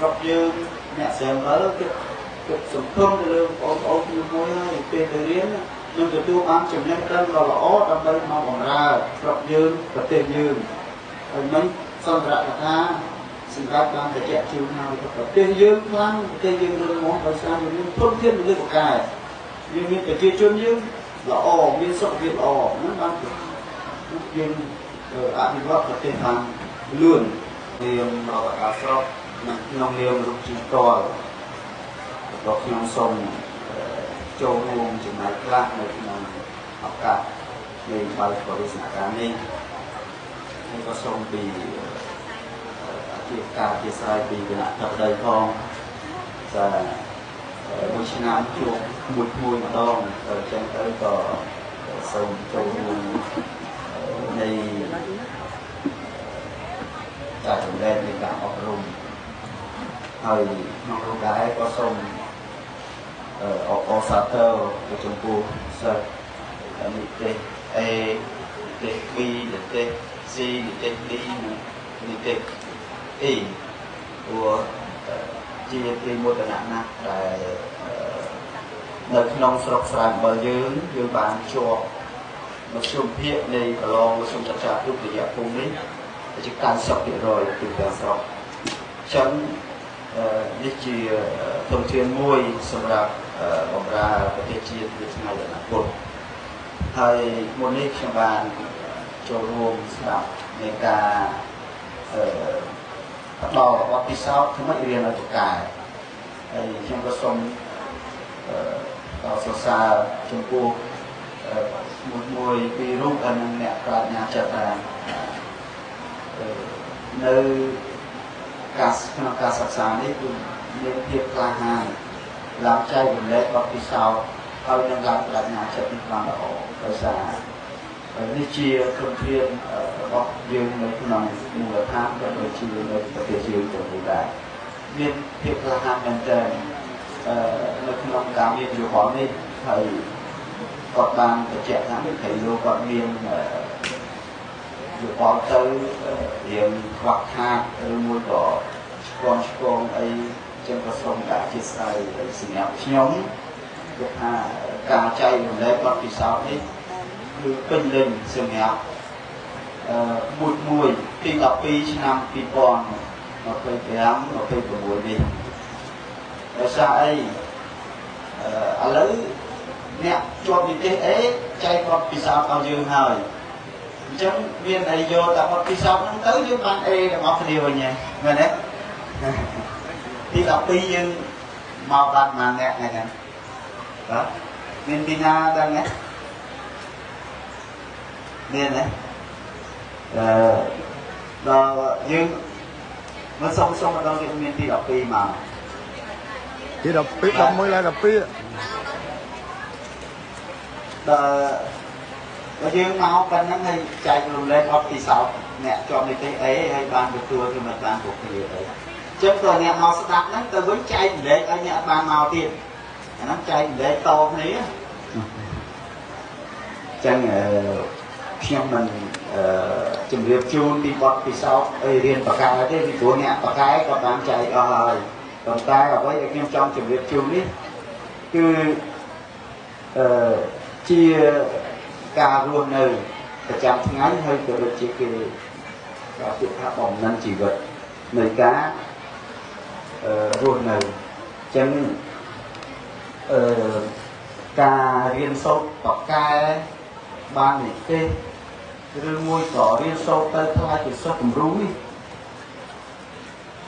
ស្រុកយើងអ្នកស្រីមើលគឺសង្គមទៅលើបងប្អូនមួយហើយពេលទៅរៀនខ្ញុំទទួលបានចំណេះដឹងដ៏ល្អដើម្បីមកបម្រើស្រុកយើងប្រទេសយើងហើយមិនសន្ទរកថាសម្រាប់បានបច្ចៈជឿហើយប្រទេសយើងខ្លាំងប្រទេសយើងរឹងមាំដោយសារយើងមានធនធានមនុស្សបកាយយើងមានប្រជាជនយើងល្អមានសុខភាពល្អហ្នឹងបានយើងអភិវឌ្ឍប្រទេសបានលឿននាមរដ្ឋបាលស្រុកនិងក្នុងនាមរូបជាផ្ទាល់របស់ខ្ញុំសូមចូលរួមចំណែកខ្លះនៅក្នុងឱកាសនៃបើកបរិយាកាសនេះហើយក៏សូមពីជាការជាស្រ័យពីគណៈទឹកដីផងថាមួយឆ្នាំជួបមួយម្ដងទៅចឹងទៅក៏សូមចូលរួមនៃការចម្លែកនៃការអប់រំហើយក្នុងរយៈពេលក៏សូមអបសាទរទៅចំពោះសិស្សនិទេស A និទេស B និទេស C និទេស D និទេស E ព្រោះជាទីមោទនៈណាស់ដែលនៅក្នុងស្រុកស្រែអំបិលយើងបានជាប់មធ្យមភាគនៃប្រឡងមធ្យមចក្រាទុរយៈភូមិនេះជា 90% ពីទាំងស្រុកអញ្ចឹងនេះជាធនធានមួយសម្រាប់បម្រើប្រទេសជាតិនាថ្ងៃអនាគតហើយមុននេះខ្ញុំបានចូលរួមស្ដាប់នៃការផ្ដល់បទពិសោធន៍ថ្មីរៀនឲ្យពូកែហើយខ្ញុំក៏សូមសរសើរចំពោះមួយពីររូបនិងអ្នកប្រាជ្ញាចិត្តថានៅក្នុងការសិក្សានេះគឺមានភាពក្លាហានឡើងចែករំលែកបទពិសោធន៍ឲ្យនឹងឡើងប្រាជ្ញាចិត្តនេះបានល្អដោយសារនេះជាធនធានរបស់យើងនៅក្នុងមូលដ្ឋានក៏ដូចជានៅប្រទេសយើងទៅដែរមានភាពក្លាហានមែនទែននៅក្នុងការមានយោបល់នេះហើយគាត់បានបញ្ជាក់ថាវិទ្យាលោកគាត់មានយោបល់ទៅរៀងខ្វះខាតឬមួយក៏ឆ្កងអីចឹងក៏សូមការអធិស្ឋានសម្រាប់ខ្ញុំគឺថាការចែករំលែកបទពិសោធន៍នេះគឺពេញលេញសម្រាប់មួយទី12ឆ្នាំ2025 26នេះដោយសារអីឥឡូវអ្នកជាប់និទេសអេចែកបទពិសោធន៍ឲ្យយើងហើយអញ្ចឹងមានអីយកតែបទពិសោធន៍ហ្នឹងទៅយើងបានអេទាំងអស់គ្នាវិញហ្នឹងមែនទេទី12យើងមកបានប៉ុន្មានអ្នកហ្នឹងបាទមានពីណាដឹងទេមានទេដល់យើងមកសុំម្ដងយើងមានទី12មកទី12 11ឡើង12ដល់យើងមកប៉ុណ្ណឹងហើយចែករំលែកបទពិសោធន៍អ្នកជាប់និទេសអីហើយបានទទួលគឺមិនបានពួកគ្នាទៅចឹងតើអ្នកមកស្ដាប់ហ្នឹងទៅវិញចែករំលែកឲ្យអ្នកបានមកទៀតអាហ្នឹងចែករំលែកតគ្នាចឹងខ្ញុំមិនជម្រាបជូនពីបទពិសោធន៍អីរៀនបកាយទេពីព្រោះអ្នកបកាយក៏បានចែកអស់ហើយប៉ុន្តែអ្វីដែលខ្ញុំចង់ជម្រាបជូននេះគឺជាការរស់នៅប្រចាំថ្ងៃហើយក៏ដូចជាគេការពិថាបំណិនជីវិតនៃការរស់នៅអញ្ចឹងការរៀនសូត្របកែបាននិទេសឬមួយក៏រៀនសូត្រទៅខ្លាចជាសិស្សគំរូនេះ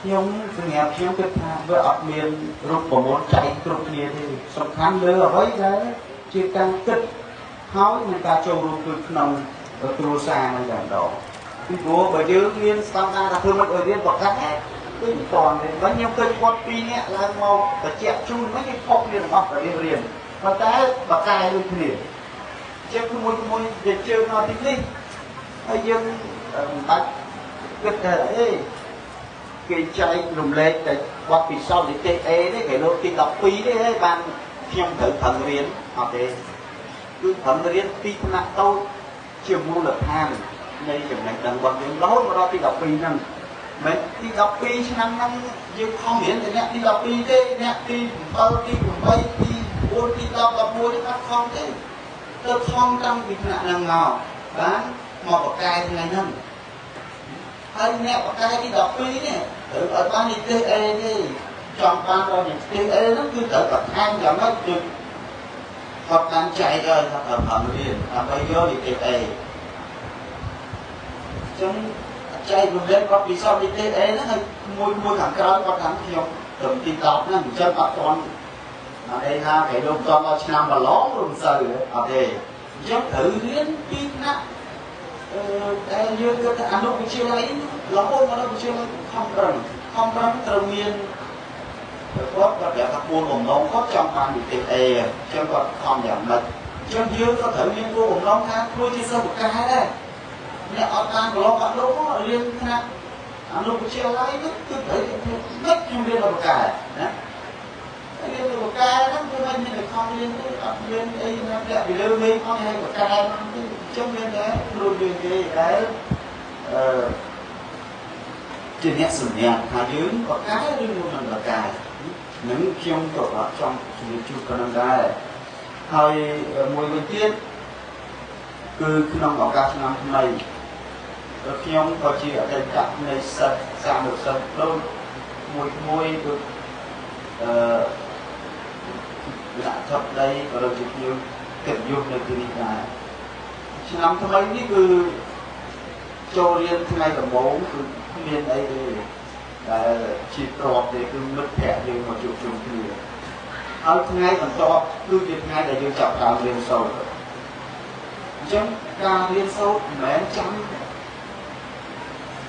ខ្ញុំសម្រាប់ខ្ញុំគិតថាវាអត់មានរូបមន្តចែកគ្រប់គ្នាទេសំខាន់លើអ្វីដែលជាការគិតហើយនឹងការចូលរួមគឺក្នុងគ្រួសារនឹងតែម្ដងពីព្រោះបើយើងមានស្តង់ដារថាធ្វើមិនឲ្យរៀនបកាត់គឺមិនតន់ទេបើខ្ញុំឃើញគាត់ពីរនាក់ឡើងមកបញ្ជាក់ជូនមិនគេខុសគ្នាទាំងអស់តែរៀនប៉ុន្តែបកាយដូចគ្នាជាជាមួយយើងជើងដល់ទីនេះហើយយើងមិនបាច់គិតថាអីគេចែករំលែកតែបទពិសោធន៍និទេសអេទេគេលោកទី12ទេហើយបានខ្ញុំត្រូវប្រឹងរៀនអត់ទេគឺប្រឹងរៀនពីថ្នាក់តូចជាមូលដ្ឋាននៃចំណេះដឹងរបស់យើងរហូតមកដល់ទី12ហ្នឹង mấy đi đọc pi năm năm dương không hiển thì nè đi đọc pi thế nè đi bao đi bay đi buôn đi đọc mua đi bắt không thế tôi không trong việc nạn lần nào bán một cái ngày năm hay nè một cái đi đọc pi nè ở ban đi TE đi trong ban rồi thì TE nó cứ tới tập hai giờ mới được học đang chạy rồi học ở liền bây giờ thì TE chúng chạy mình lên có vì sao đi TE nó hay mua thằng cao có thằng nhiều tầm tin đọc nó chân bắt con ở đây ha cái đồng con nó năm mà ló luôn sờ ở đây giống thử liên pin nè như cái anh lúc chiều ấy ló hôn mà nó chiều không rừng tự nhiên có vẻ các buôn vùng nông có trong ban bị TE chân còn không giảm mật chân dưới có thử liên buôn vùng nông khác nuôi chi sơ một cái đây nè ở tan của nó bạn đâu có liên thế nào anh lúc chiều ấy cứ thấy rất chung liên là một cái đấy liên là một cái đó nhưng mà mình không liên liên đây nó lại bị lưu đi không hay một cái trong liên đấy luôn liên cái đấy trên nét sừng nhẹ hạ dưới có cái liên luôn là cái những trong tổ hợp trong sự chu cần đây hơi mùi bên tiên cứ năm ở các năm này khi ông có chỉ ở đây cặp này sạch ra được sạch đâu mùi được lại thật đây và được nhiều kiểm dụng được từ đi này chỉ năm thứ mấy ní cứ cho riêng thứ này là bố cứ liên đây là chỉ trọt để cứ mất thẻ nhưng mà chịu chung thì ở thứ ngay còn to cứ việc ngay là dương chọc cao liên sâu chẳng cao liên sâu mẹ chăm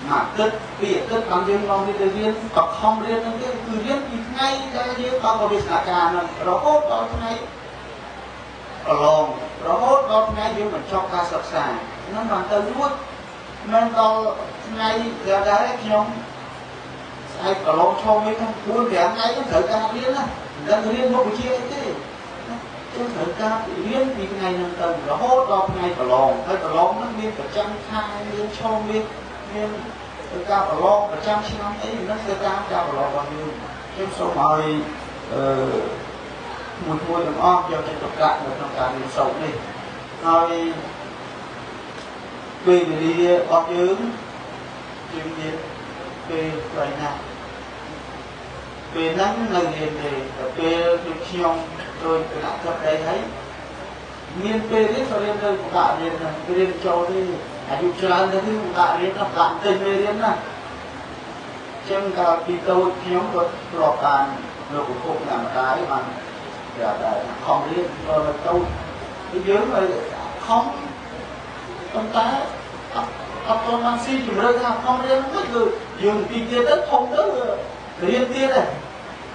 mà tất biệt tất bằng dương long đi riêng hoặc không riêng cái cứ riêng thì ngay ra dương bao có biết là cả nó hốt đó thứ này lòng nó hốt đó thứ này dương mình cho ca sập sàng nó bằng tơ nuốt nên tao ngay ra đấy không ai cả lòng cho mấy thằng buôn kẻ ngay cái thời ca riêng á đang riêng một buổi chiều thế cái thời ca riêng thì ngày nâng tầng nó hốt đó ngay cả lòng hay cả lòng nó liên cả trăm khai liên cho liên cao cả lo cả trăm năm ấy nó sẽ cao cả lo bao nhiêu cái số mời mùi đường on cho trên tập cạn được trong cả đường sầu đi rồi vì đi bao nhiêu chuyên nghiệp về vậy nào về nắng này thì về được chiong rồi lại tập đây thấy miền về đến sau đêm đây của bạn thì lên châu đi anh chơi thì bạn đến là bạn tình về đến này chân cả khi tôi nhóm có lọt bàn rồi cũng không làm cái mà không biết rồi là tôi cái dưới rồi không ông ta tôi mang xin chủ rơi ra không đến mất rồi dừng kinh tế tất không tới riêng tiên này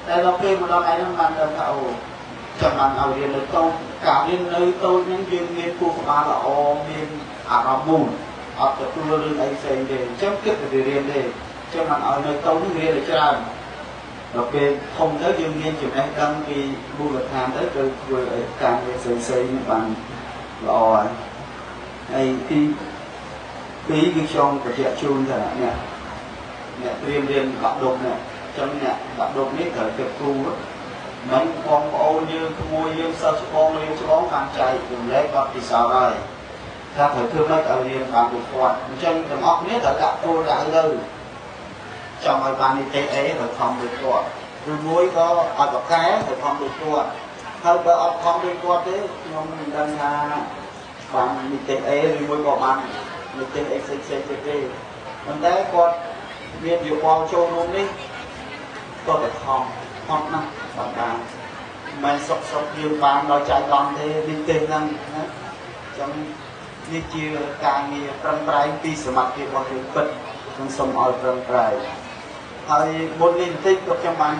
đây là phê một đoạn này nó mang đồng thảo chẳng bằng nào riêng lấy tôi cả riêng nơi tôi những viên nghiên cứu của ba là ô miên à mùn ở cái tôi luôn ấy xây để chấm kết về riêng để cho mình ở nơi tôi những riêng để cho làm ok không tới dương nghiên chụp này đăng vì bu lực hàm tới từ vừa ở càng về xây bằng lò này khi phí cái trong cái chuyện chun rồi nè nè riêng bạn đục nè trong nè bạn đục nít thời tiệp tu mấy con ô như mua dương sao cho con lên cho bóng hàng chạy cùng lấy bọc thì sao rồi ta phải thương mấy ở riêng bạn được quạt chân tầm óc nít ở cả tôi đã đâu trong hai bạn đi TE rồi không được quạt rồi muối có ở gặp cái rồi không được quạt hơi có không được quạt thế nhưng mình đang bạn đi TE rồi muối có bạn đi TE CCTV mình thấy con viên dự bao châu luôn đi có thể không nè bạn mình sọc dương bạn nói chạy con thế đi tên năng trong như chia càng nhiều trăng trái pi sờ mặt kia bao nhiêu bật trong sông ở trăng tráiហើយមុននេះបន្តិចគាត់ចាំបាន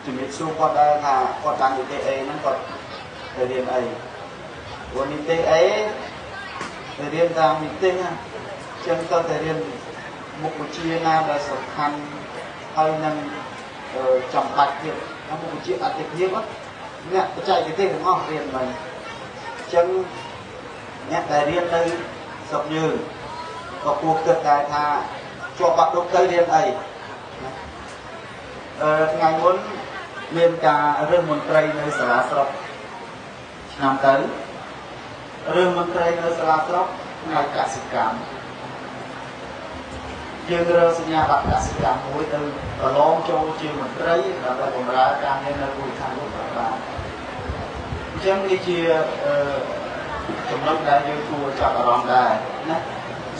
ជំរាបសួរគាត់ដែរថាគាត់បាននិយាយអីហ្នឹងគាត់ទៅរៀនអីព្រោះនិយាយអីទៅរៀនតាមនិយាយណាចឹងគាត់ទៅរៀនមុខវិជ្ជាណាដែលសំខាន់ហើយនឹងចំបាច់ទៀតមុខវិជ្ជាអតិថិភាពអ្នកបច្ចេកទេសទាំងអស់រៀនមិនចឹងអ្នកដែលរៀននៅស្រុកយើងក៏គួរគិតដែរថា ជាប់បាក់ដុកទៅរៀនអីថ្ងៃមុនមានការរើសមន្ត្រីនៅសាលាស្រុកឆ្នាំទៅរើសមន្ត្រីនៅសាលាស្រុកថ្ងៃកសិកម្មយើងរើសញ្ញាបត្រកសិកម្មមួយទៅប្រឡងចូលជាមន្ត្រីដើម្បីបម្រើការងារនៅមូលដ្ឋានរដ្ឋបាលអញ្ចឹងនេះជាចំណុចដែលយើងគួរចាប់អារម្មណ៍ដែរណា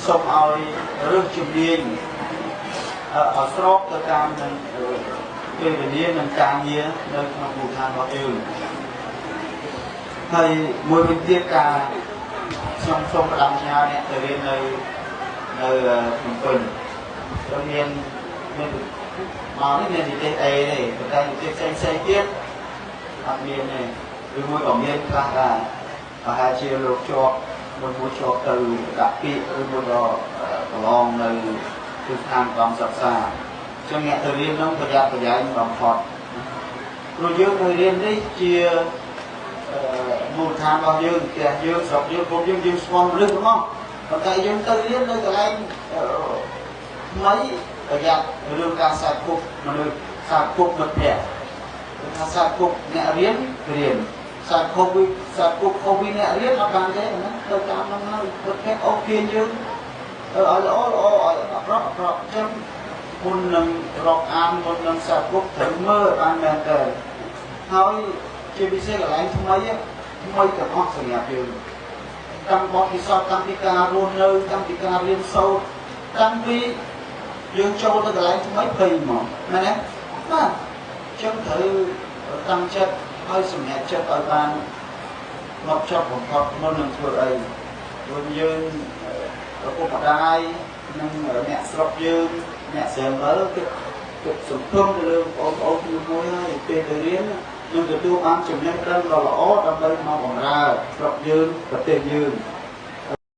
សូមឲ្យរើសជំនាញឲ្យស្របទៅតាមនឹងពេលវេលានិងការងារនៅក្នុងមូលដ្ឋានរបស់យើងហើយមួយវិញទៀតការខ្ញុំសូមផ្ដាំផ្ញើអ្នកទៅរៀននៅភ្នំពេញចូលមានមកនេះមាននិទេសអីទេប៉ុន្តែនិទេសផ្សេងទៀតអត់មានទេឬមួយក៏មានខ្លះដែរប្រហែលជាលោកជាប់មួយជាប់ទៅដាក់ពាក្យឬមួយក៏ប្រឡងនៅគឺស្ថានកម្មសិក្សាចឹងអ្នកទៅរៀននោះប្រយ័ត្នប្រយែងបំផុតព្រោះយើងទៅរៀននេះជាមូលដ្ឋានរបស់យើងផ្ទះយើងស្រុកយើងព្រោះយើងស្គាល់មនុស្សទាំងអស់ប៉ុន្តែយើងទៅរៀននៅកន្លែងថ្មីប្រយ័ត្នរឿងការសាកគប់មនុស្សសាកគប់មិត្តភក្តិថាសាកគប់អ្នករៀនសាកគប់ខុសពីអ្នករៀនអត់បានទេណាទៅតាមនោះហើយមិត្តភក្តិអូខេយើងឲ្យល្អឲ្យអប្រក់ចឹងមុននឹងរកអានមុននឹងសាកគប់ត្រូវមើលបានមែនទេហើយជាពិសេសកន្លែងថ្មីទាំងអស់សម្រាប់យើងតាំងបទពិសោធន៍តាំងពីការរស់នៅតាំងពីការរៀនសូត្រតាំងពីយើងចូលទៅកន្លែងថ្មីភ័យមកមែនទេបាទចឹងត្រូវតាំងចិត្តឲ្យសម្រេចចិត្តឲ្យបានមកចប់បំផុតមុននឹងធ្វើអីព្រោះយើងឪពុកម្ដាយនិងអ្នកស្រុកយើងអ្នកស្រីមើលគឺសង្គមទៅលើបងប្អូនមួយហើយពេលទៅរៀននឹងទទួលបានចំណេះដឹងដ៏ល្អដើម្បីមកបម្រើស្រុកយើងប្រទេសយើង